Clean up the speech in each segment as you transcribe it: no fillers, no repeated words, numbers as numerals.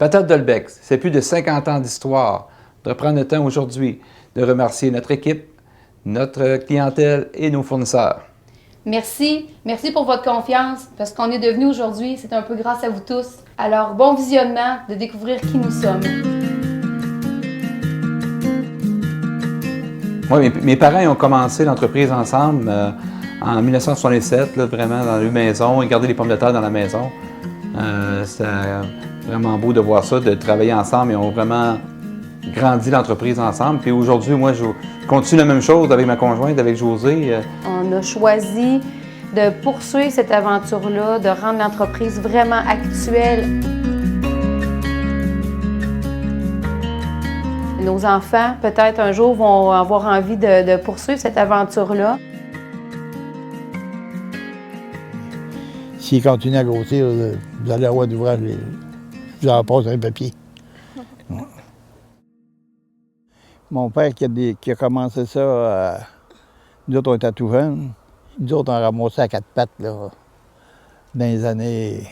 Patates Dolbec, c'est plus de 50 ans d'histoire. De prendre le temps aujourd'hui de remercier notre équipe, notre clientèle et nos fournisseurs. Merci. Merci pour votre confiance, parce qu'on est devenus aujourd'hui, c'est un peu grâce à vous tous. Alors, bon visionnement de découvrir qui nous sommes. Oui, mes parents ont commencé l'entreprise ensemble en 1967, là, vraiment dans une maison, ils gardaient les pommes de terre dans la maison. C'était vraiment beau de voir ça, de travailler ensemble. Ils ont vraiment grandi l'entreprise ensemble. Puis aujourd'hui, moi, je continue la même chose avec ma conjointe, avec Josée. On a choisi de poursuivre cette aventure-là, de rendre l'entreprise vraiment actuelle. Nos enfants, peut-être un jour, vont avoir envie de poursuivre cette aventure-là. S'ils continuent à grossir, vous allez avoir d'ouvrage, je leur passe un papier. Ouais. Mon père qui a commencé ça, nous autres, on était tout jeunes. Nous autres, on ramassé à quatre pattes, là, dans les années,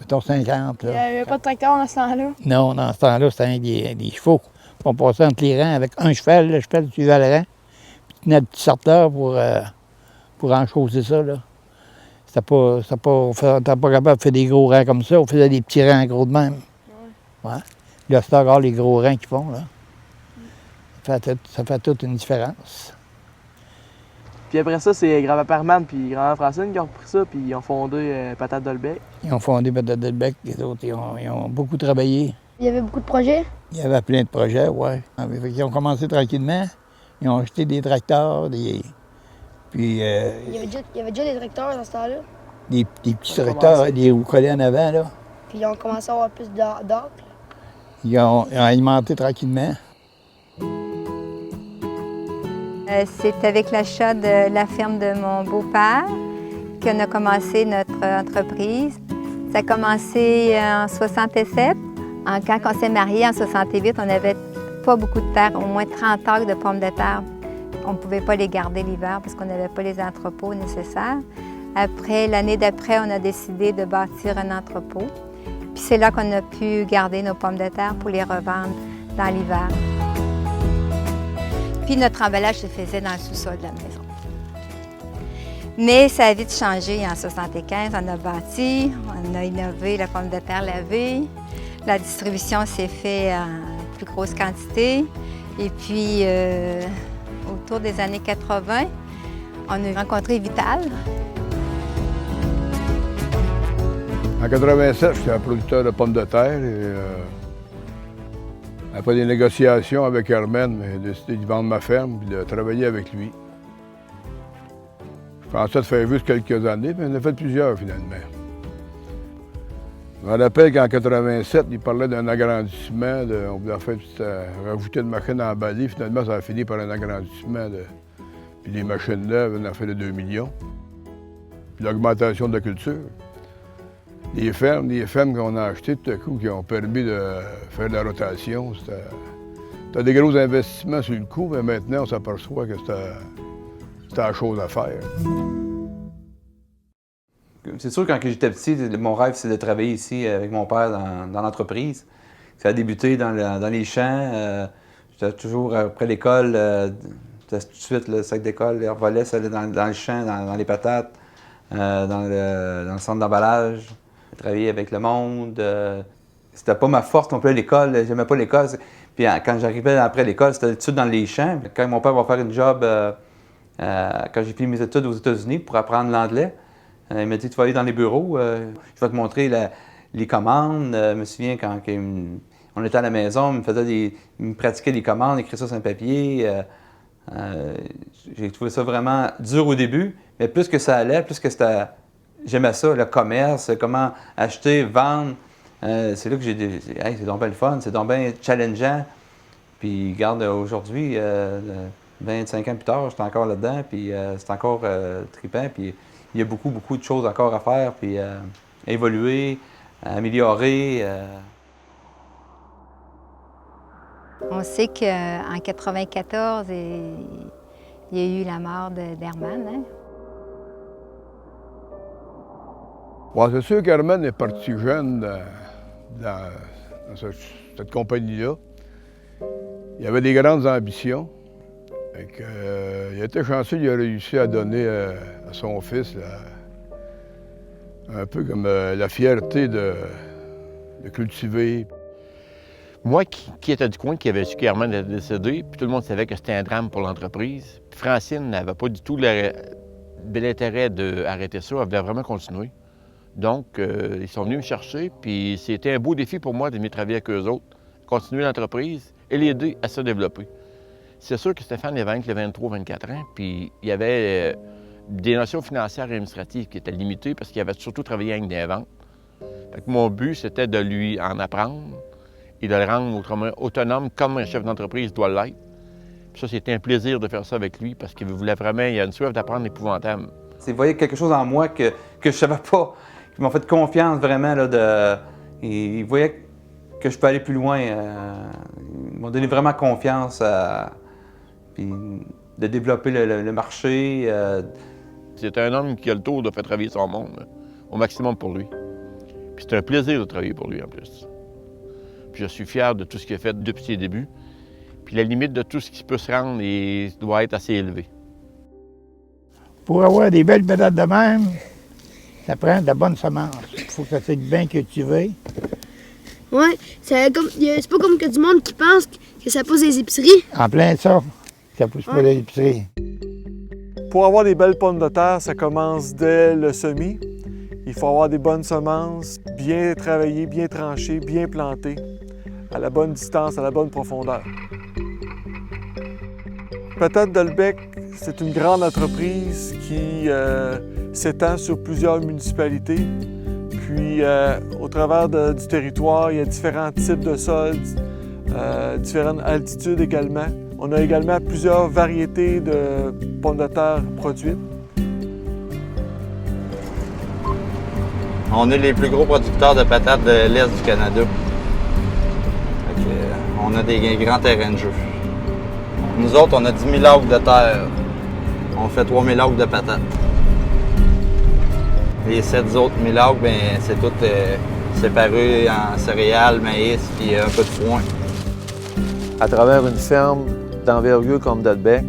mettons 50. Là. Il n'y avait pas de tracteur dans ce temps-là? Non, dans ce temps-là, c'était des chevaux. On passait entre les rangs avec un cheval, le cheval suivait le rang, puis tenait le petit sorteur pour enchausser ça, là. On n'était pas capable de faire des gros rangs comme ça, on faisait des petits rangs gros de même. Ouais. Là, c'est encore les gros rangs qu'ils font, là. Ça fait toute une différence. Puis après ça, c'est grand-papa Herman puis grand-mère Francine qui ont repris ça, puis ils ont fondé Patates Dolbec. Ils ont fondé Patates Dolbec, les autres, ils ont beaucoup travaillé. Il y avait beaucoup de projets? Il y avait plein de projets, oui. Ils ont commencé tranquillement, ils ont acheté des tracteurs, puis... Il y avait déjà des tracteurs dans ce temps-là? Des petits tracteurs, des roues collées en avant, là. Puis ils ont commencé à avoir plus d'ordre. Ils ont alimenté tranquillement. C'est avec l'achat de la ferme de mon beau-père qu'on a commencé notre entreprise. Ça a commencé en 67. Quand on s'est mariés en 68, on n'avait pas beaucoup de terre, au moins 30 acres de pommes de terre. On ne pouvait pas les garder l'hiver parce qu'on n'avait pas les entrepôts nécessaires. Après, l'année d'après, on a décidé de bâtir un entrepôt. Puis c'est là qu'on a pu garder nos pommes de terre pour les revendre dans l'hiver. Puis notre emballage se faisait dans le sous-sol de la maison. Mais ça a vite changé en 75. On a bâti, on a innové la pomme de terre lavée. La distribution s'est faite en plus grosse quantité. Et puis, autour des années 80, on a rencontré Vital. En 87, j'étais un producteur de pommes de terre et après des négociations avec Herman, j'ai décidé de vendre ma ferme et de travailler avec lui. Je pensais de faire juste quelques années, mais on a fait plusieurs finalement. Je me rappelle qu'en 87, il parlait d'un agrandissement, on voulait rajouter une machine à emballer. Finalement, ça a fini par un agrandissement. Puis les machines neuves, on a fait de 2 millions. Puis l'augmentation de la culture. Les fermes qu'on a achetées tout à coup, qui ont permis de faire de la rotation, c'était des gros investissements sur le coup, mais maintenant, on s'aperçoit que c'était la chose à faire. C'est sûr, quand j'étais petit, mon rêve, c'est de travailler ici avec mon père dans l'entreprise. Ça a débuté dans les champs. J'étais toujours après l'école, tout de suite le sac d'école, les revolets, ça allait dans le champ, dans les patates, dans le centre d'emballage. Travailler avec le monde. C'était pas ma force non plus à l'école. J'aimais pas l'école. Puis quand j'arrivais après l'école, c'était tout de suite dans les champs. Quand mon père va faire une job, quand j'ai fini mes études aux États-Unis pour apprendre l'anglais, il m'a dit, tu vas aller dans les bureaux, je vais te montrer les commandes. Je me souviens quand on était à la maison, il me pratiquait les commandes, écrire ça sur un papier. J'ai trouvé ça vraiment dur au début, mais plus que ça allait, plus que c'était... J'aimais ça, le commerce, comment acheter, vendre. C'est là que j'ai dit, hey, c'est donc bien le fun, c'est donc bien challengeant. Puis, regarde, aujourd'hui, 25 ans plus tard, j'étais encore là-dedans, puis c'est encore trippant. Puis, il y a beaucoup, beaucoup de choses encore à faire, puis à évoluer, à améliorer. On sait qu'en 1994, il y a eu la mort d'Herman. Hein? Bon, c'est sûr qu'Herman est parti jeune dans cette compagnie-là. Il avait des grandes ambitions. Il a été chanceux, il a réussi à donner à son fils un peu comme la fierté de cultiver. Moi, qui était du coin, qui avait su qu'Herman était décédé, puis tout le monde savait que c'était un drame pour l'entreprise. Puis Francine n'avait pas du tout l'intérêt d'arrêter ça, elle voulait vraiment continuer. Donc, ils sont venus me chercher, puis c'était un beau défi pour moi de venir travailler avec eux autres, continuer l'entreprise et l'aider à se développer. C'est sûr que Stéphane avait 23-24 ans, puis il y avait des notions financières et administratives qui étaient limitées parce qu'il avait surtout travaillé avec des ventes. Fait que mon but, c'était de lui en apprendre et de le rendre autrement autonome comme un chef d'entreprise doit l'être. Puis ça, c'était un plaisir de faire ça avec lui parce qu'il voulait vraiment, il a une soif d'apprendre épouvantable. Il voyait quelque chose en moi que je ne savais pas, qui m'a fait confiance vraiment. Il voyait que je peux aller plus loin. Ils m'ont donné vraiment confiance puis de développer le marché. C'est un homme qui a le tour de faire travailler son monde au maximum pour lui. Puis c'est un plaisir de travailler pour lui en plus. Puis je suis fier de tout ce qu'il a fait depuis ses débuts. Puis la limite de tout ce qui peut se rendre doit être assez élevée. Pour avoir des belles patates de même, ça prend de la bonne semence. Il faut que ça soit bien cultivé. Ouais, c'est pas comme que du monde qui pense que ça pousse des épiceries. En plein ça pousse pas des épiceries. Pour avoir des belles pommes de terre, ça commence dès le semis. Il faut avoir des bonnes semences, bien travaillées, bien tranchées, bien plantées, à la bonne distance, à la bonne profondeur. Patates Dolbec, c'est une grande entreprise qui s'étend sur plusieurs municipalités. Puis, au travers du territoire, il y a différents types de sols, différentes altitudes également. On a également plusieurs variétés de pommes de terre produites. On est les plus gros producteurs de patates de l'Est du Canada. On a des grands terrains de jeu. Nous autres, on a 10 000 acres de terre. On fait 3 000 acres de patates. Les 7 autres 1000 acres, c'est tout séparé en céréales, maïs et un peu de foin. À travers une ferme d'envergure comme Dolbec,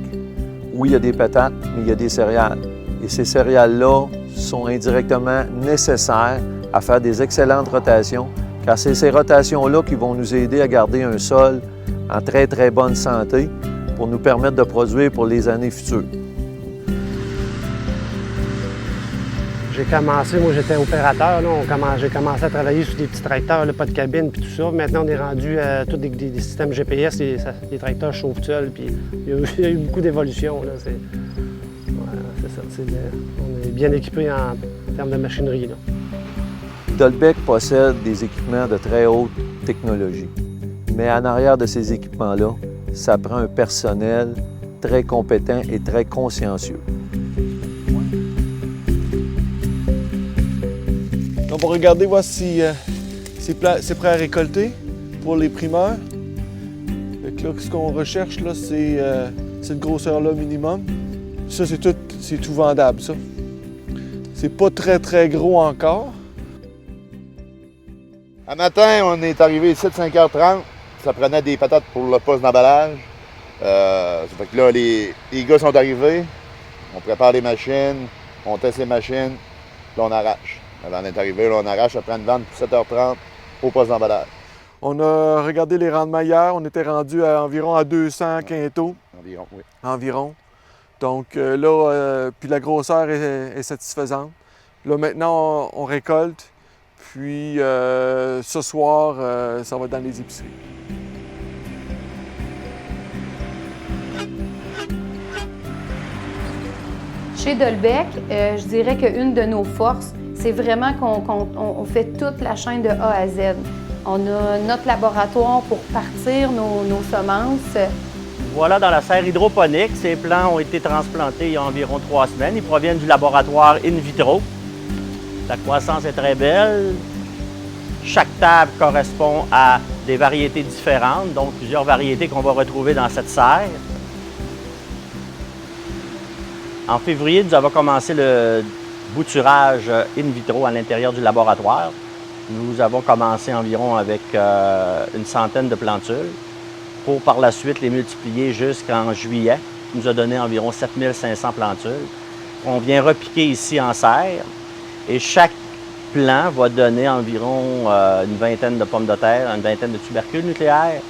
oui, il y a des patates, mais il y a des céréales. Et ces céréales-là sont indirectement nécessaires à faire des excellentes rotations, car c'est ces rotations-là qui vont nous aider à garder un sol en très, très bonne santé pour nous permettre de produire pour les années futures. J'ai commencé, moi j'étais opérateur, j'ai commencé à travailler sur des petits tracteurs, là, pas de cabine puis tout ça. Maintenant on est rendu à tous des systèmes GPS, les tracteurs chauffent seuls, puis il y a eu beaucoup d'évolution. C'est ça, on est bien équipé en termes de machinerie. Là. Dolbec possède des équipements de très haute technologie. Mais en arrière de ces équipements-là, ça prend un personnel très compétent et très consciencieux. On va regarder voir si c'est prêt à récolter pour les primeurs. Là, ce qu'on recherche, là, c'est cette grosseur-là minimum. Ça, c'est tout vendable, ça. C'est pas très, très gros encore. Un matin, on est arrivé ici à 5h30. Ça prenait des patates pour le poste d'emballage. Ça fait que là, les gars sont arrivés. On prépare les machines, on teste les machines, là, on arrache. On est arrivé, là, on arrache, ça prend une vente pour 7h30 au poste d'emballage. On a regardé les rendements hier. On était rendu environ à 200 quintaux. Environ, oui. Environ. Donc là, puis la grosseur est satisfaisante. Là, maintenant, on récolte. Puis ce soir, ça va dans les épiceries. Chez Dolbec, je dirais qu'une de nos forces, c'est vraiment qu'on fait toute la chaîne de A à Z. On a notre laboratoire pour partir nos semences. Voilà, dans la serre hydroponique, ces plants ont été transplantés il y a environ 3 semaines. Ils proviennent du laboratoire in vitro. La croissance est très belle. Chaque table correspond à des variétés différentes, donc plusieurs variétés qu'on va retrouver dans cette serre. En février, nous avons commencé le bouturage in vitro à l'intérieur du laboratoire. Nous avons commencé environ avec une centaine de plantules pour par la suite les multiplier jusqu'en juillet. Ça nous a donné environ 7500 plantules. On vient repiquer ici en serre et chaque plant va donner environ une vingtaine de pommes de terre, une vingtaine de tubercules nucléaires.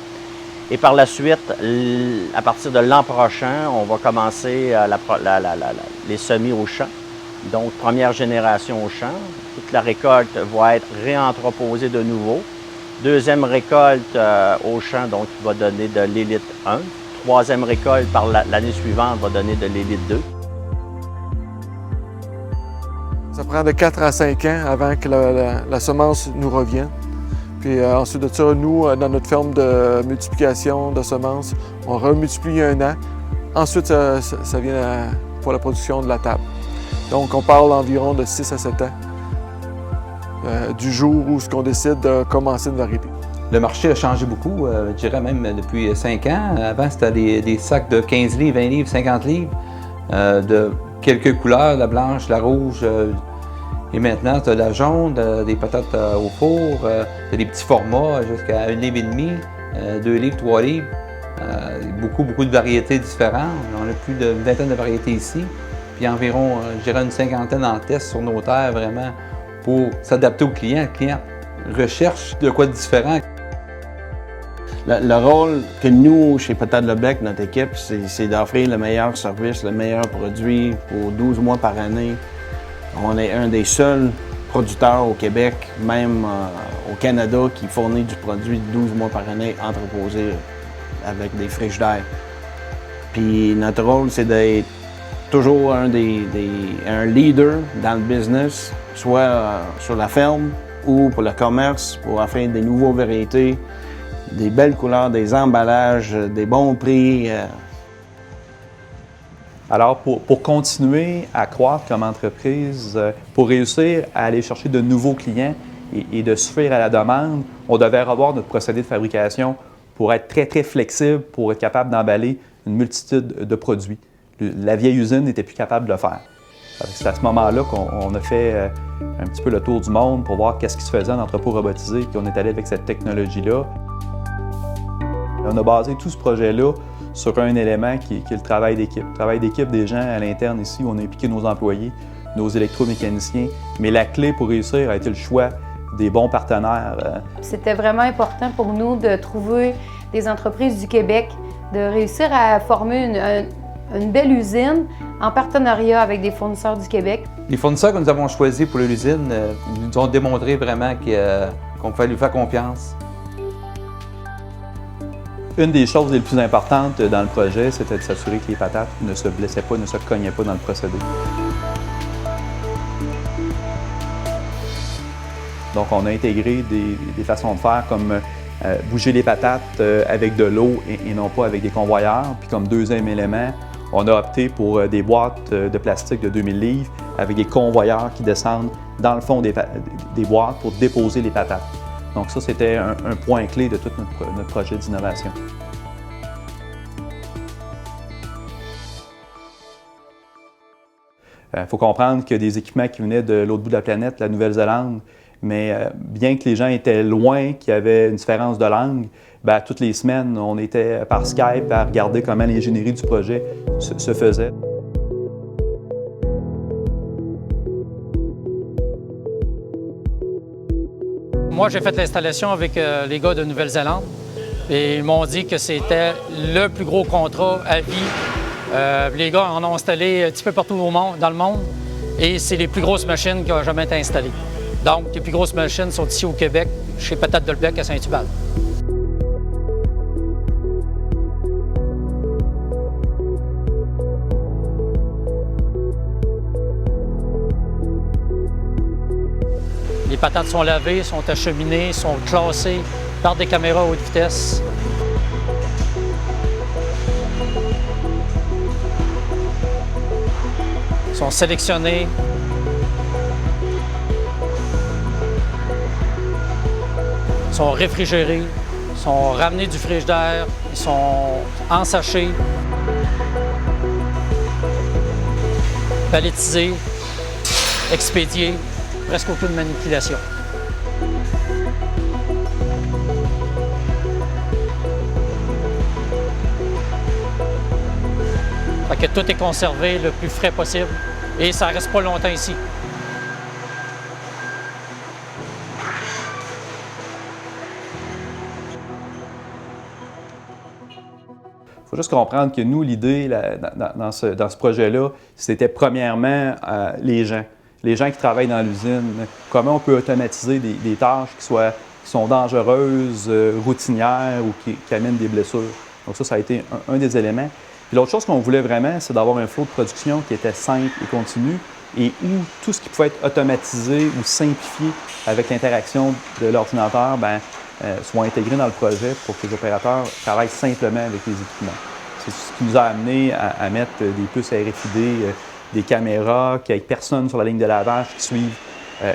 Et par la suite, à partir de l'an prochain, on va commencer les semis au champ. Donc, première génération au champ. Toute la récolte va être réentreposée de nouveau. Deuxième récolte au champ, donc, qui va donner de l'élite 1. Troisième récolte par l'année suivante va donner de l'élite 2. Ça prend de 4 à 5 ans avant que la semence nous revienne. Puis ensuite de ça, nous, dans notre ferme de multiplication de semences, on remultiplie un an. Ensuite, ça vient pour la production de la table. Donc, on parle environ de 6 à 7 ans du jour où on décide de commencer une variété. Le marché a changé beaucoup, je dirais même depuis 5 ans. Avant, c'était des sacs de 15 livres, 20 livres, 50 livres, de quelques couleurs, la blanche, la rouge. Et maintenant, tu as la jaune, des patates au four, tu as des petits formats jusqu'à 1,5 livre, 2 livres, 3 livres. Beaucoup de variétés différentes. On a plus d'une vingtaine de variétés ici. Puis environ, je dirais, une cinquantaine en test sur nos terres, vraiment, pour s'adapter au client. Le client recherche de quoi de différent. Le rôle que nous, chez Patates Lebec, notre équipe, c'est d'offrir le meilleur service, le meilleur produit pour 12 mois par année. On est un des seuls producteurs au Québec, même au Canada, qui fournit du produit 12 mois par année entreposé avec des frigidaires. Puis notre rôle, c'est d'être toujours un leader dans le business, soit sur la ferme ou pour le commerce, pour offrir des nouvelles variétés, des belles couleurs, des emballages, des bons prix. Alors, pour continuer à croître comme entreprise, pour réussir à aller chercher de nouveaux clients et de suffire à la demande, on devait revoir notre procédé de fabrication pour être très, très flexible, pour être capable d'emballer une multitude de produits. La vieille usine n'était plus capable de le faire. C'est à ce moment-là qu'on a fait un petit peu le tour du monde pour voir qu'est-ce qui se faisait en entrepôt robotisé, puis on est allé avec cette technologie-là. On a basé tout ce projet-là sur un élément qui est le travail d'équipe. Le travail d'équipe des gens à l'interne ici, où on a impliqué nos employés, nos électromécaniciens. Mais la clé pour réussir a été le choix des bons partenaires. C'était vraiment important pour nous de trouver des entreprises du Québec, de réussir à former une belle usine en partenariat avec des fournisseurs du Québec. Les fournisseurs que nous avons choisis pour l'usine nous ont démontré vraiment qu'on fallait lui faire confiance. Une des choses les plus importantes dans le projet, c'était de s'assurer que les patates ne se blessaient pas, ne se cognaient pas dans le procédé. Donc, on a intégré des façons de faire comme bouger les patates avec de l'eau et non pas avec des convoyeurs. Puis comme deuxième élément, on a opté pour des boîtes de plastique de 2000 livres avec des convoyeurs qui descendent dans le fond des boîtes pour déposer les patates. Donc ça, c'était un point clé de tout notre projet d'innovation. Il faut comprendre qu'il y a des équipements qui venaient de l'autre bout de la planète, la Nouvelle-Zélande, mais bien que les gens étaient loin, qu'il y avait une différence de langue, bien, toutes les semaines, on était par Skype à regarder comment l'ingénierie du projet se faisait. Moi, j'ai fait l'installation avec les gars de Nouvelle-Zélande et ils m'ont dit que c'était le plus gros contrat à vie. Les gars en ont installé un petit peu partout dans le monde et c'est les plus grosses machines qui ont jamais été installées. Donc, les plus grosses machines sont ici au Québec, chez Patates Lebec à Saint-Hubal. Les patates sont lavées, sont acheminées, sont classées par des caméras à haute vitesse. Sont sélectionnées. Sont réfrigérées, sont ramenées du frigidaire, ils sont ensachés, palettisés. expédié, presque aucune manipulation. Fait que tout est conservé le plus frais possible et ça ne reste pas longtemps ici. Il faut juste comprendre que nous, l'idée dans ce projet-là, c'était premièrement les gens qui travaillent dans l'usine. Comment on peut automatiser des tâches qui sont dangereuses, routinières ou qui amènent des blessures. Donc ça a été un des éléments. Puis l'autre chose qu'on voulait vraiment, c'est d'avoir un flot de production qui était simple et continu et où tout ce qui pouvait être automatisé ou simplifié avec l'interaction de l'ordinateur, soit intégré dans le projet pour que les opérateurs travaillent simplement avec les équipements. C'est ce qui nous a amené à mettre des puces RFID, des caméras, qu'il n'y ait personne sur la ligne de lavage qui suive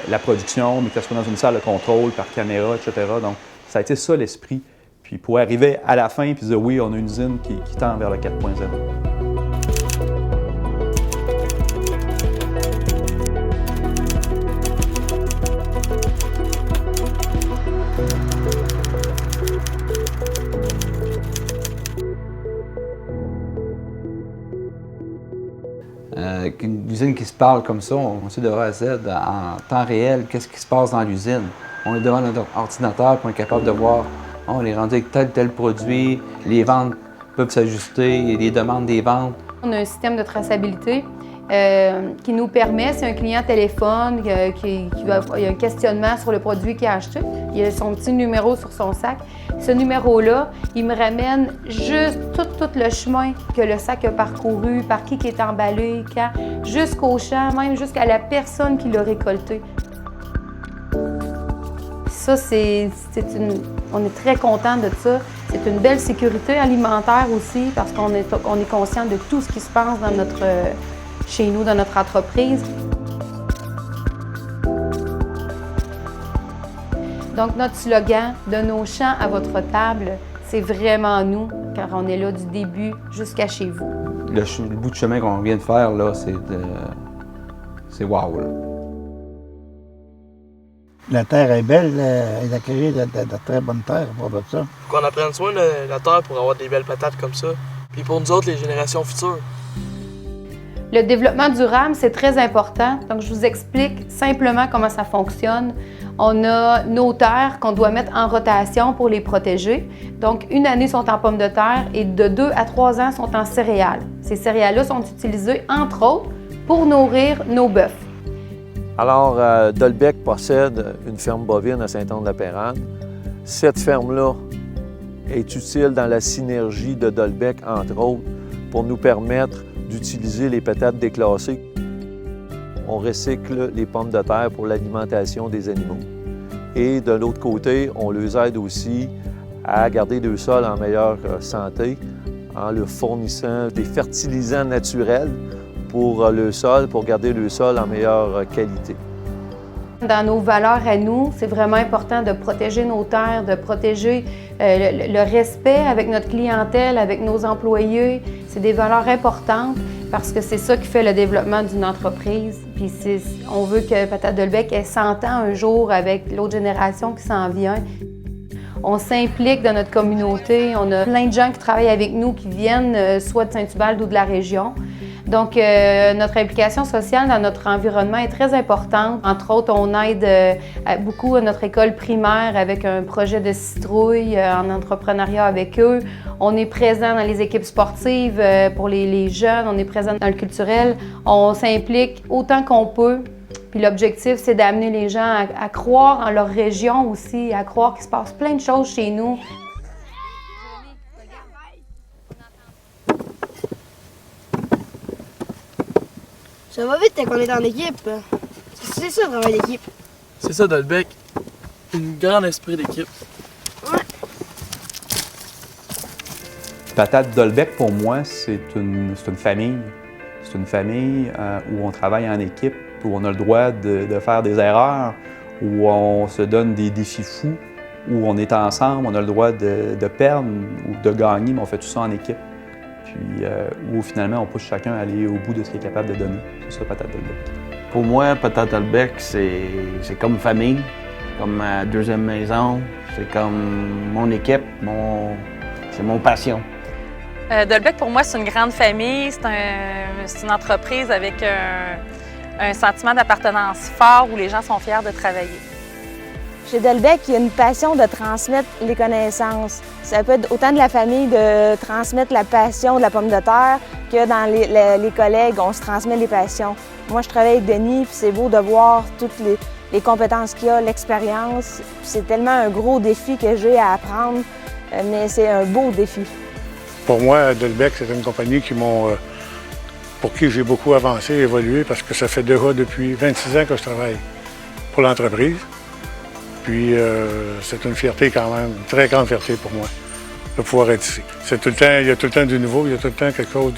la production, mais que ce soit dans une salle de contrôle par caméra, etc. Donc, ça a été ça l'esprit. Puis pour arriver à la fin et dire oui, on a une usine qui tend vers le 4.0. Une usine qui se parle comme ça, on sait de A à Z en temps réel, qu'est-ce qui se passe dans l'usine. On est devant notre ordinateur et on est capable de voir, on est rendu avec tel produit, les ventes peuvent s'ajuster, il y a des demandes des ventes. On a un système de traçabilité qui nous permet, si un client téléphone, il y a un questionnement sur le produit qu'il a acheté, il a son petit numéro sur son sac. Ce numéro-là, il me ramène juste tout le chemin que le sac a parcouru, par qui est emballé, quand, jusqu'au champ, même jusqu'à la personne qui l'a récolté. Ça, on est très content de ça. C'est une belle sécurité alimentaire aussi parce qu'on est conscient de tout ce qui se passe chez nous, dans notre entreprise. Donc, notre slogan « De nos champs à votre table », c'est vraiment nous, car on est là du début jusqu'à chez vous. Le bout de chemin qu'on vient de faire, là, c'est wow, là. La terre est belle, elle est accueillie de très bonnes terres pour de ça. Faut qu'on apprenne soin de la terre pour avoir des belles patates comme ça. Puis pour nous autres, les générations futures. Le développement durable, c'est très important. Donc, je vous explique simplement comment ça fonctionne. On a nos terres qu'on doit mettre en rotation pour les protéger. Donc, une année sont en pommes de terre et de 2 à 3 ans sont en céréales. Ces céréales-là sont utilisées, entre autres, pour nourrir nos bœufs. Alors, Dolbec possède une ferme bovine à Saint-Anne-de-la-Pérade. Cette ferme-là est utile dans la synergie de Dolbec, entre autres, pour nous permettre d'utiliser les patates déclassées. On recycle les pommes de terre pour l'alimentation des animaux. Et de l'autre côté, on les aide aussi à garder le sol en meilleure santé en leur fournissant des fertilisants naturels pour le sol, pour garder le sol en meilleure qualité. Dans nos valeurs à nous, c'est vraiment important de protéger nos terres, de protéger le respect avec notre clientèle, avec nos employés. C'est des valeurs importantes parce que c'est ça qui fait le développement d'une entreprise. Puis on veut que Patates Dolbec ait 100 ans un jour avec l'autre génération qui s'en vient. On s'implique dans notre communauté. On a plein de gens qui travaillent avec nous, qui viennent soit de Saint-Ubalde ou de la région. Donc, notre implication sociale dans notre environnement est très importante. Entre autres, on aide beaucoup à notre école primaire avec un projet de citrouille en entrepreneuriat avec eux. On est présent dans les équipes sportives pour les jeunes, on est présent dans le culturel. On s'implique autant qu'on peut. Puis l'objectif, c'est d'amener les gens à croire en leur région aussi, à croire qu'il se passe plein de choses chez nous. Ça va vite quand on est en équipe. C'est ça, le travail d'équipe. C'est ça, Dolbec. Un grand esprit d'équipe. Ouais. Patates Dolbec, pour moi, c'est une famille. C'est une famille où on travaille en équipe, où on a le droit de faire des erreurs, où on se donne des défis fous, où on est ensemble, on a le droit de perdre ou de gagner, mais on fait tout ça en équipe. Puis où finalement on pousse chacun à aller au bout de ce qu'il est capable de donner. C'est ça, Patates Dolbec. Pour moi, Patate Dolbec, c'est comme famille, comme ma deuxième maison. C'est comme mon équipe, c'est mon passion. Dolbec, pour moi, c'est une grande famille. C'est une entreprise avec un sentiment d'appartenance fort où les gens sont fiers de travailler. Chez Dolbec, il y a une passion de transmettre les connaissances. Ça peut être autant de la famille de transmettre la passion de la pomme de terre que dans les collègues, on se transmet les passions. Moi, je travaille avec Denis, puis c'est beau de voir toutes les compétences qu'il a, l'expérience. C'est tellement un gros défi que j'ai à apprendre, mais c'est un beau défi. Pour moi, Dolbec, c'est une compagnie pour qui j'ai beaucoup avancé et évolué parce que ça fait déjà depuis 26 ans que je travaille pour l'entreprise. Puis c'est une fierté quand même, une très grande fierté pour moi de pouvoir être ici. Il y a tout le temps du nouveau, il y a tout le temps quelque chose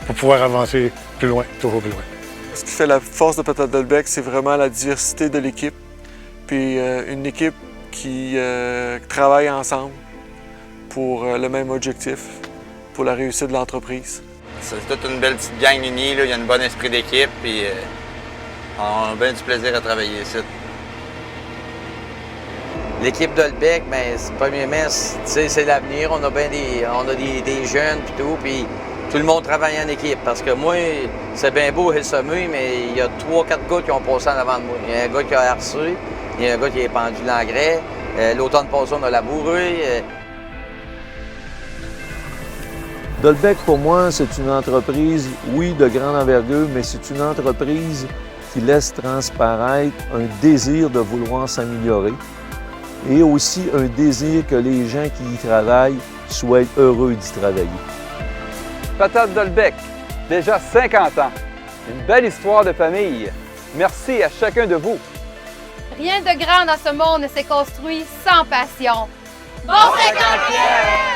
pour pouvoir avancer plus loin, toujours plus loin. Ce qui fait la force de Patate Dolbec, c'est vraiment la diversité de l'équipe. Puis une équipe qui travaille ensemble pour le même objectif, pour la réussite de l'entreprise. C'est toute une belle petite gang unie, là. Il y a un bon esprit d'équipe, puis on a bien du plaisir à travailler ici. L'équipe Dolbec, bien, premièrement, c'est l'avenir. On a des jeunes puis tout, puis tout le monde travaille en équipe. Parce que moi, c'est bien beau le sommet, mais il y a 3-4 gars qui ont passé en avant de moi. Il y a un gars qui a harcé, il y a un gars qui a pendu l'engrais, l'automne passé, on a labouré. Dolbec, pour moi, c'est une entreprise, oui, de grande envergure, mais c'est une entreprise qui laisse transparaître un désir de vouloir s'améliorer et aussi un désir que les gens qui y travaillent soient heureux d'y travailler. Patate Dolbec, déjà 50 ans. Une belle histoire de famille. Merci à chacun de vous. Rien de grand dans ce monde ne s'est construit sans passion. Bon 50e!